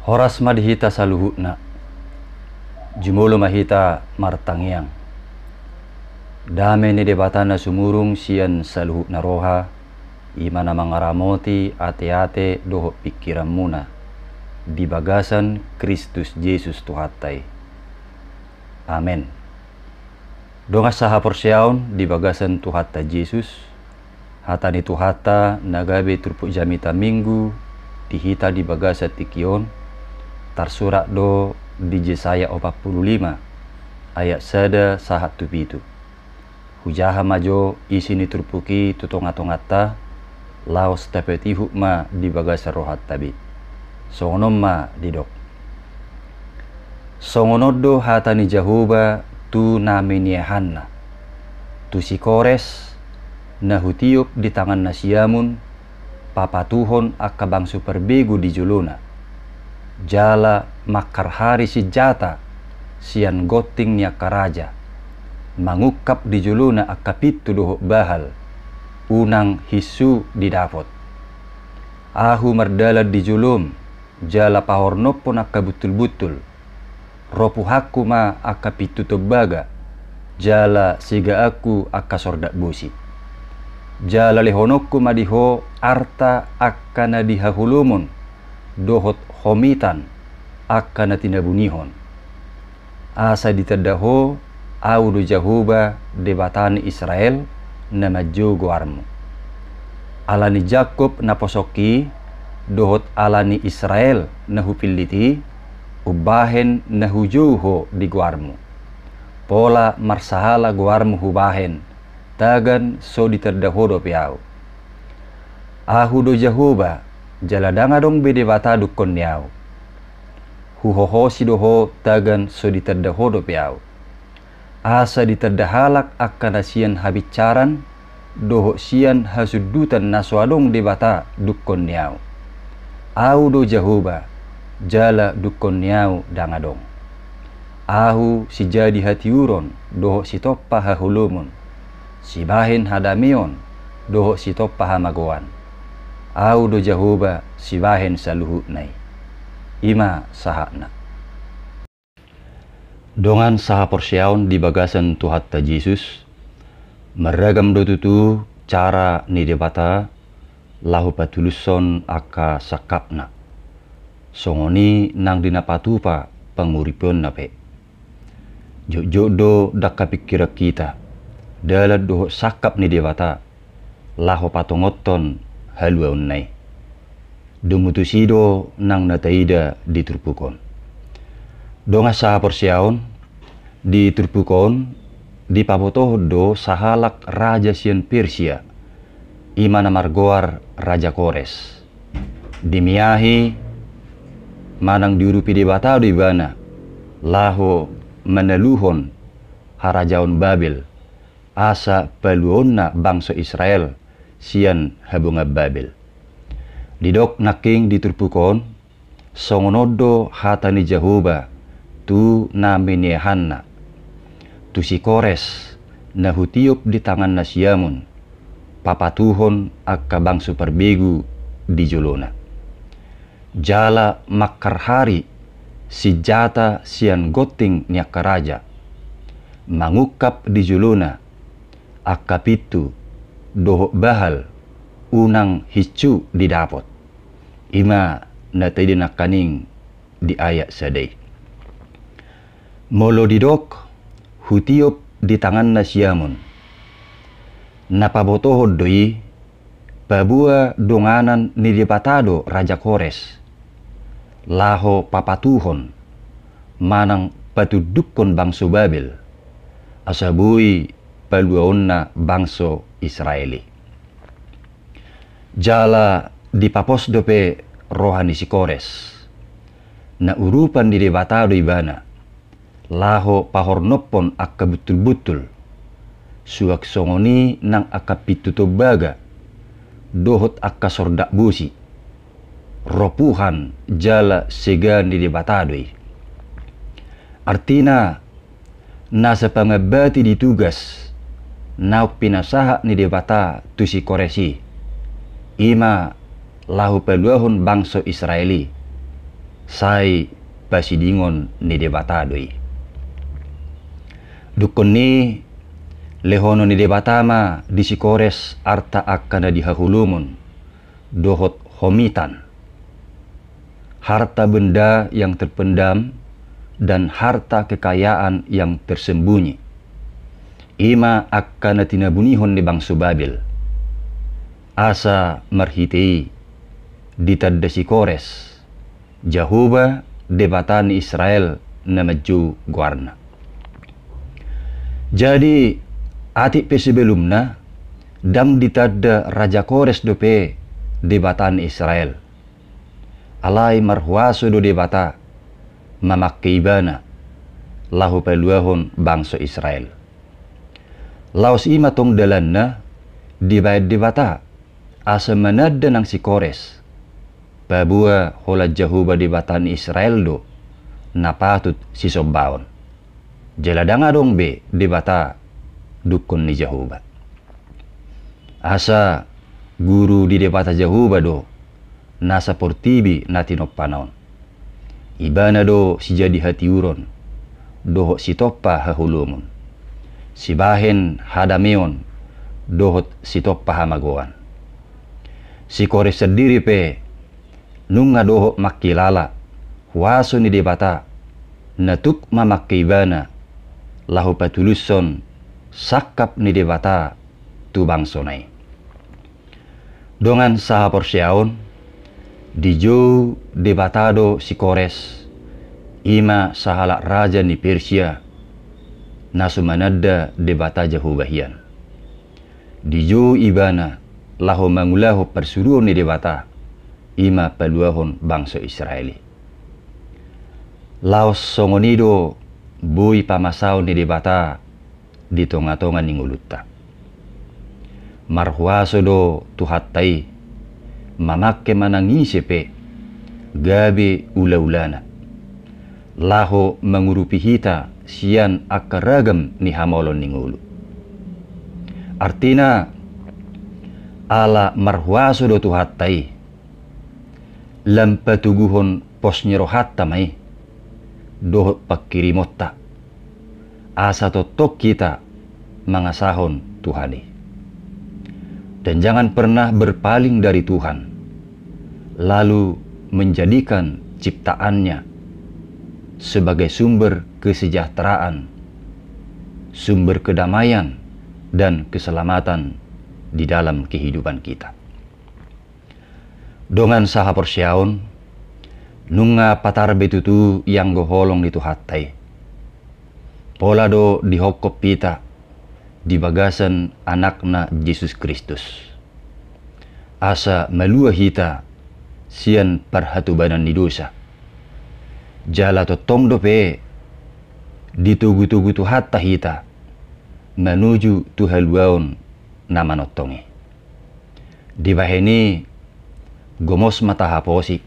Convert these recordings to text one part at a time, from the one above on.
Horas madihita saluhutna, jumolo mahita martangiang. Dame ni debatana sumurung sian saluhutna roha, imana mangaramoti ate-ate doho pikiran muna, di bagasan Kristus Yesus Tuhatai. Amen. Donga saha porsiaon di bagasan Tuhata Yesus, hatani Tuhata nagabe turpuk jamita minggu, dihita di bagasa tikion, tarsurak do di Yesaya 45 ayat sada sahat tupitu. Hujaha majo isini turpuki tutonga-tongata laos tapeti hukma di bagasa rohat tabi. Songonom ma didok. Songonodo hatani Jahoba tu naminiahanna. Tu si kores na hutiup di tangan nasiamun papatuhon akabang superbegu di juluna. Jala makar hari si jata sian goting niya karaja. Mangukap di juluna akapitu doho bahal. Unang hisu didapot. Ahu mardala di julum. Jala pahornopon akabutul-butul. Ropu haku ma akapitu tobaga. Jala siga aku akasordak busi. Jala lehonokku madiho arta akana dihahulumun. Dohot homitan akana tinabunihon. Asa ditadaho audu Jahoba debatani Israel nama jogo armu. Alani Jakob na posoki dohot alani Israel na hupiliti ubahen na hujuho di guarmu. Pola marsahala guarmu hubahen tagan so ditadaho do piau. Ahu do Jahoba jaladanga dong bede bata dukon niau. Huhoho si doho tagan so ditadaho do piau. Asa ditadahalak akan sian habicaran doho sian hasudutan naswadong debata dukon niau. Au do Jahoba jala dukon niau dangadong. Ahu si jadi hatiuron doho si toppa hahulumun. Si bahin hadamion doho si toppa hamagoan. Au do Jahoba si bahin saluhut nai. Ima sahakna. Dongan saha porsiaon di bagasan Tuhata Yesus, meragam do tutu cara ni debata lahu patuluson aka sakapna. Songoni nang dinapatupa panguripon nape. Jok do daka pikira kita, dalad doho sakap ni debata lahu patongoton haluaun nai. Dumutusido nang nataida diturpukon. Donga saha porsiaon di turpukon di pabotoh do sahalak raja sian Persia imana margoar raja Kores dimiahi manang diurupi di batado ibana laho meneluhon harajaon Babel asa peluonna bangsa Israel sian habunga Babel didok naking di turpukon songonodo hatani Jahoba tu naminiahanna. Tu si Kores na hutiup di tangan nasiamun. Papatuhon akabang superbegu di julona. Jala makar hari si jata sian goting niya karaja. Mangukap di julona. Akapitu doho bahal unang hicu didapot. Ima natay dinakaning di ayat sadai. Molo didok hutiup di tangan nasiamun. Napabotohod doi pabua donganan ni dipatado Raja Kores. Laho papatuhon manang patudukon bangso Babel. Asabui paluaonna bangso Israeli. Jala dipapos dope rohani si Kores. Na urupan di dipatado ibana. Laho pahornopon akka betul-betul suak songoni nang akka pitutobaga dohot akka sordak busi ropuhan jala segan di debatadoi. Artina nasa pangabati ditugas nauk pinasaha ni debata tu si Koresi ima lahu peluahun bangsa Israeli sai pasidingon ni debata doi. Dukon ni lehono ni debata ma disikores arta akana dihahulumun dohot homitan, harta benda yang terpendam dan harta kekayaan yang tersembunyi. Ima akkana tinabunihon ni bangsa Babil. Asa marhitei ditadasi kores Jahuba debatan Israel na maju guarna. Jadi atik pe sebelumna dam ditadda Raja Kores dope debatan Israel. Alai marhuaso do debata mamakkeibana lahu peluahon bangsa Israel. Laos ima tong dalanna dibayad debata asa manadda nang si Kores babua hola Jahuba debatan Israel do napatut si sombaon. Jeladanga dong be debata dukun ni Jahuba. Asa guru di debata Jahuba do nasa portibi natinop panaon. Ibana do si jadi hati uron dohok si toppa hahulumun. Si bahen hadameon dohot si toppa hamagoan. Si Kores sendiri pe nunga dohok makilala huaso ni debata natuk mamakkeibana lahu patuluson sakap ni debata tu bangsonai. Dongan saha porsiaon dijo debatado si Kores ima sahala raja ni Persia nasumanadda debata Jahubahian. Dijo ibana lahu mangulahu persuruan ni debata ima paluahon bangsa Israeli. Laos songonido bui pamasao ni debata di tonga-tonga ni ngulutta. Marhuaso do tuhattai mamakke manangisi pe gabi ula-ulana. Laho mengurupi hita sian akaragam ni hamolon ni ngulu. Artina ala marhuaso do tuhattai lampatuguhon posnyerohat tamai dohot pakirimotta asa totok kita mangasahon Tuhani. Dan jangan pernah berpaling dari Tuhan lalu menjadikan ciptaannya sebagai sumber kesejahteraan, sumber kedamaian dan keselamatan di dalam kehidupan kita. Dongan saha porsiaon nunga patar betutu yang goholong itu hattai. Pola do dihokop pita di bagasan anakna Yesus Kristus. Asa malua hita sian parhatubanan ni dosa. Jala totong dope ditugu-tugu tu hatta hita menuju tu haluaon nama notongi. Di baheni gomos mata haposik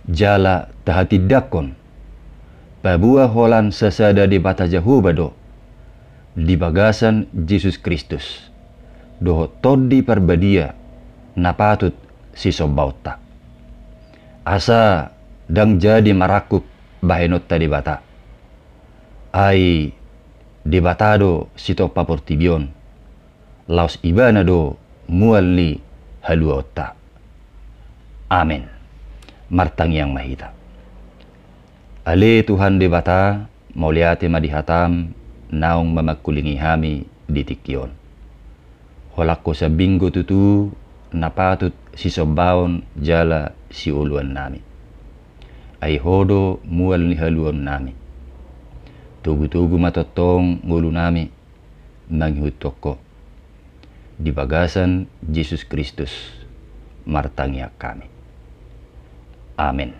jala tahatidakon pabua holan sesada di bata Jahuba do di bagasan Yesus Kristus doho todi perbadia napatut si sobauta asa dang jadi marakup bahenot tadi bata ai di batado si topa portibion laos ibana do mualli haluota. Amin. Martang yang mahita. Ale Tuhan di bata mauliate madihatam naong mamakulingi hami di tikyon. Holako sa binggo tutu napatut si sombaon jala si uluan nami. Ay hodo mual ni haluan nami. Tugu-tugu matotong ngulu nami manghut toko. Di bagasan Yesus Kristus martangya kami. Amin.